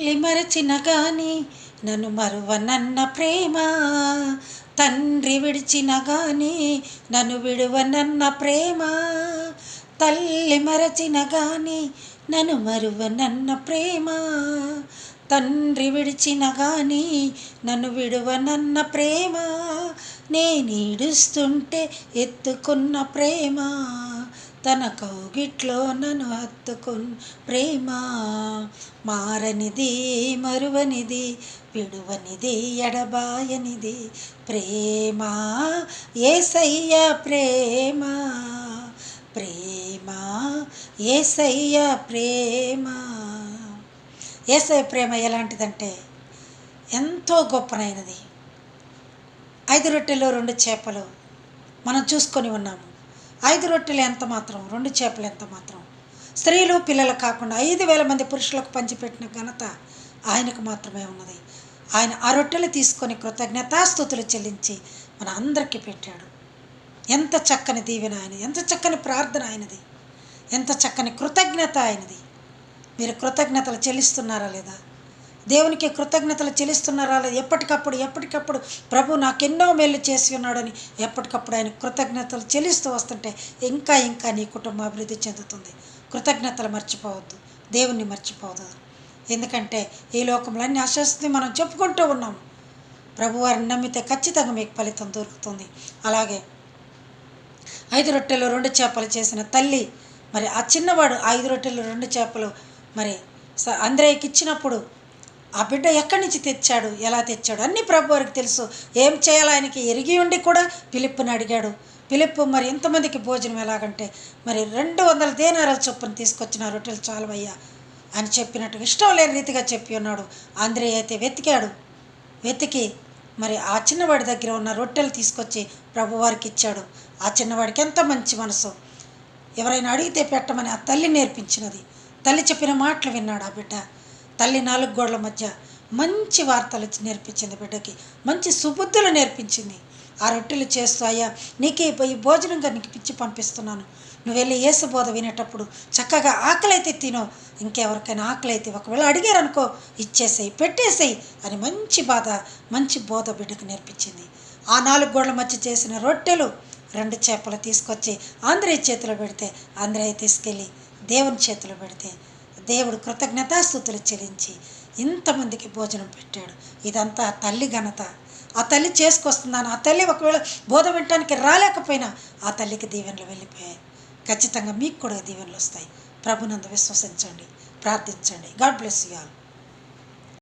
తల్లి మరచిన గాని నన్ను మరువనన్న ప్రేమ, తండ్రి విడిచిన గాని నన్ను విడువనన్న ప్రేమ, తల్లి మరచిన గాని నన్ను మరువనన్న ప్రేమ, తండ్రి విడిచిన గాని నన్ను విడువనన్న ప్రేమ, నేనీడుస్తుంటే ఎత్తుకున్న ప్రేమ, తన కౌగిట్లో నన్ను హత్తుకున్న ప్రేమ, మారనిది మరువనిది విడువనిది ఎడబాయనిది ప్రేమ, యేసయ్య ప్రేమ, ప్రేమ యేసయ్య ప్రేమ. యేసయ్య ప్రేమ ఎలాంటిదంటే ఎంతో గొప్పనైనది. 5 రొట్టెలు 2 చేపలు మనం చూసుకొని ఉన్నాము. 5 రొట్టెలు ఎంత మాత్రం, 2 చేపలు ఎంత మాత్రం. స్త్రీలు పిల్లలు కాకుండా 5,000 మంది పురుషులకు పంచిపెట్టిన ఘనత ఆయనకు మాత్రమే ఉన్నది. ఆయన ఆ రొట్టెలు తీసుకొని కృతజ్ఞతాస్తుతులు చెల్లించి మన అందరికీ పెట్టాడు. ఎంత చక్కని దీవెన ఆయనది, ఎంత చక్కని ప్రార్థన ఆయనది, ఎంత చక్కని కృతజ్ఞత ఆయనది. మీరు కృతజ్ఞతలు చెల్లిస్తున్నారా లేదా? దేవునికి కృతజ్ఞతలు చెల్లిస్తున్నారా లేదా? ఎప్పటికప్పుడు ప్రభు నాకెన్నో మేలు చేసి ఉన్నాడని ఎప్పటికప్పుడు ఆయన కృతజ్ఞతలు చెల్లిస్తూ వస్తుంటే ఇంకా నీ కుటుంబం అభివృద్ధి చెందుతుంది. కృతజ్ఞతలు మర్చిపోవద్దు, దేవుణ్ణి మర్చిపోవద్దు. ఎందుకంటే ఈ లోకంలో అన్ని ఆశిస్తుంది మనం చెప్పుకుంటూ ఉన్నాము. ప్రభువారిని నమ్మితే ఖచ్చితంగా మీకు ఫలితం దొరుకుతుంది. అలాగే 5 రొట్టెలు 2 చేపలు చేసిన తల్లి, మరి ఆ చిన్నవాడు 5 రొట్టెలు 2 చేపలు మరి అంద్రేయకి ఇచ్చినప్పుడు ఆ బిడ్డ ఎక్కడి నుంచి తెచ్చాడు, ఎలా తెచ్చాడు అన్నీ ప్రభు వారికి తెలుసు. ఏం చేయాలో ఆయనకి ఎరిగి ఉండి కూడా ఫిలిప్పుని అడిగాడు. ఫిలిప్పు మరి ఇంతమందికి భోజనం ఎలాగంటే మరి 200 దేనారాల చొప్పున తీసుకొచ్చిన రొట్టెలు చాలవయ్యా అని చెప్పినట్టు ఇష్టం లేని రీతిగా చెప్పి ఉన్నాడు. అంద్రే అయితే వెతికి మరి ఆ చిన్నవాడి దగ్గర ఉన్న రొట్టెలు తీసుకొచ్చి ప్రభువారికి ఇచ్చాడు. ఆ చిన్నవాడికి ఎంత మంచి మనసు, ఎవరైనా అడిగితే పెట్టమని ఆ తల్లి నేర్పించినది. తల్లి చెప్పిన మాటలు విన్నాడు ఆ బిడ్డ. తల్లి 4 గోడల మధ్య మంచి వార్తలు నేర్పించింది బిడ్డకి, మంచి సుబుద్ధులు నేర్పించింది. ఆ రొట్టెలు చేస్తూ అయ్యా నీకు ఈ భోజనంగా నీకు పిచ్చి పంపిస్తున్నాను, నువ్వు వెళ్ళి యేసు బోధ వినేటప్పుడు చక్కగా ఆకలి అయితే తినో, ఇంకెవరికైనా ఆకలి అయితే ఒకవేళ అడిగారనుకో ఇచ్చేసేయి, పెట్టేసేయి అని మంచి బోధ బిడ్డకు నేర్పించింది. ఆ 4 గోడల మధ్య చేసిన రొట్టెలు 2 చేపలు తీసుకొచ్చి ఆంధ్రయ్య చేతిలో పెడితే ఆంధ్రయ్య తీసుకెళ్ళి దేవుని చేతిలో పెడితే దేవుడు కృతజ్ఞతాస్తుతులు చెల్లించి ఇంతమందికి భోజనం పెట్టాడు. ఇదంతా తల్లి ఘనత. ఆ తల్లి చేసుకొస్తుందని ఆ తల్లి ఒకవేళ బోధ వినటానికి రాలేకపోయినా ఆ తల్లికి దీవెనలు వెళ్ళిపోయాయి. ఖచ్చితంగా మీకు కూడా దీవెనలు వస్తాయి. ప్రభునందు విశ్వసించండి, ప్రార్థించండి. God bless you all.